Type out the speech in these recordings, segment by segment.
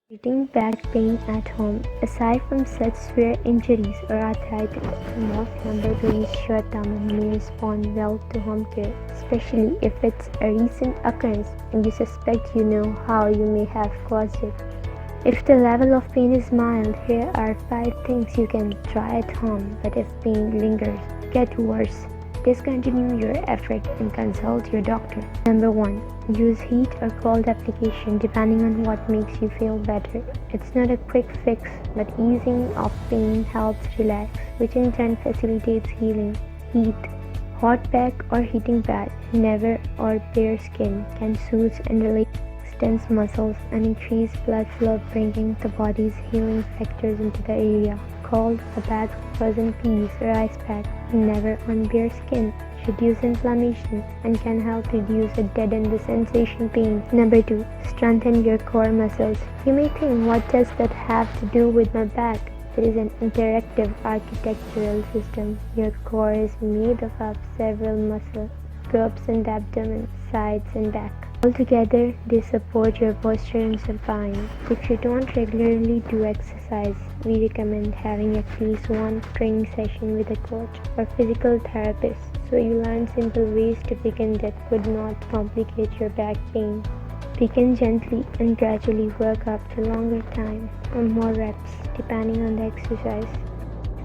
Treating back pain at home. Aside from such severe injuries or arthritis, most lumbar pains short-term and may respond well to home care, especially if it's a recent occurrence and you suspect you know how you may have caused it. If the level of pain is mild, here are 5 things you can try at home, but if pain lingers, get worse, discontinue your effort and consult your doctor. Number 1. Use heat or cold application depending on what makes you feel better. It's not a quick fix, but easing of pain helps relax, which in turn facilitates healing. Heat. Hot pack or heating pad, never or bare skin, can soothe and relieve tense muscles and increase blood flow, bringing the body's healing factors into the area. Cold, a bag of frozen peas or ice pack, never on bare skin, reduce inflammation and can help reduce or deaden the sensation pain. Number 2. Strengthen your core muscles. You may think, what does that have to do with my back? It is an interactive architectural system. Your core is made up of several muscle groups in the abdomen, sides and back. Altogether, they support your posture and spine. If you don't regularly do exercise, we recommend having at least one training session with a coach or physical therapist so you learn simple ways to begin that would not complicate your back pain. Begin gently and gradually work up to longer time or more reps depending on the exercise.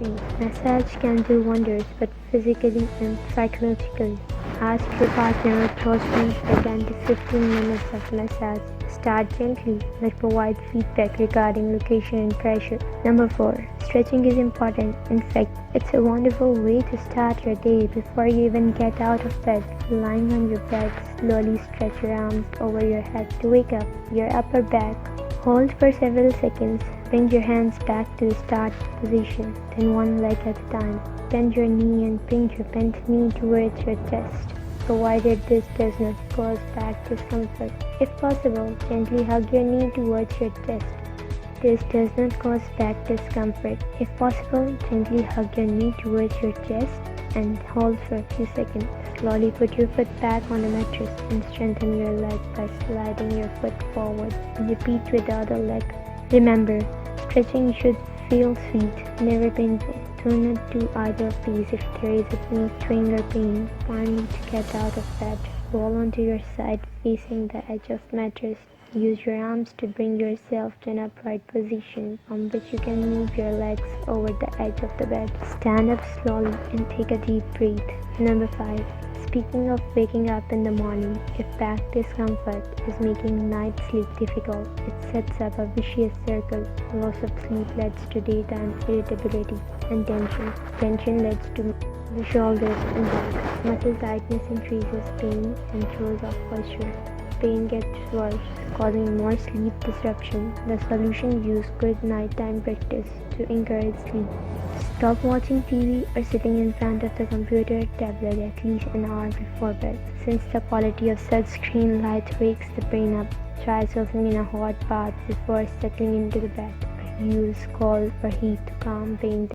3. Massage can do wonders both physically and psychologically. Ask your partner or close friends for 10 to 15 minutes of massage. Start gently, but provide feedback regarding location and pressure. Number 4. Stretching is important. In fact, it's a wonderful way to start your day before you even get out of bed. Lying on your bed, slowly stretch your arms over your head to wake up your upper back. Hold for several seconds. Bring your hands back to the start position, then one leg at a time. Bend your knee and bring your bent knee towards your chest, provided this does not cause back discomfort. If possible, gently hug your knee towards your chest. This does not cause back discomfort. If possible, gently hug your knee towards your chest and hold for a few seconds. Slowly put your foot back on the mattress and strengthen your leg by sliding your foot forward. Repeat with the other leg. Remember, stretching should feel sweet, never painful. Do not do either of these if there is a knee twinge or pain. Finally, to get out of bed, roll onto your side facing the edge of mattress. Use your arms to bring yourself to an upright position from which you can move your legs over the edge of the bed. Stand up slowly and take a deep breath. Number 5. Speaking of waking up in the morning, if back discomfort is making night sleep difficult, it sets up a vicious circle. Loss of sleep leads to daytime irritability and tension. Tension leads to the shoulders and back. Muscle tightness increases pain and throws off posture. Pain gets worse, causing more sleep disruption. The solution: use good nighttime practice to encourage sleep. Stop watching TV or sitting in front of the computer or tablet at least an hour before bed. Since the quality of such screen light wakes the brain up, try soaking in a hot bath before settling into the bed, or use cold or heat to calm pain.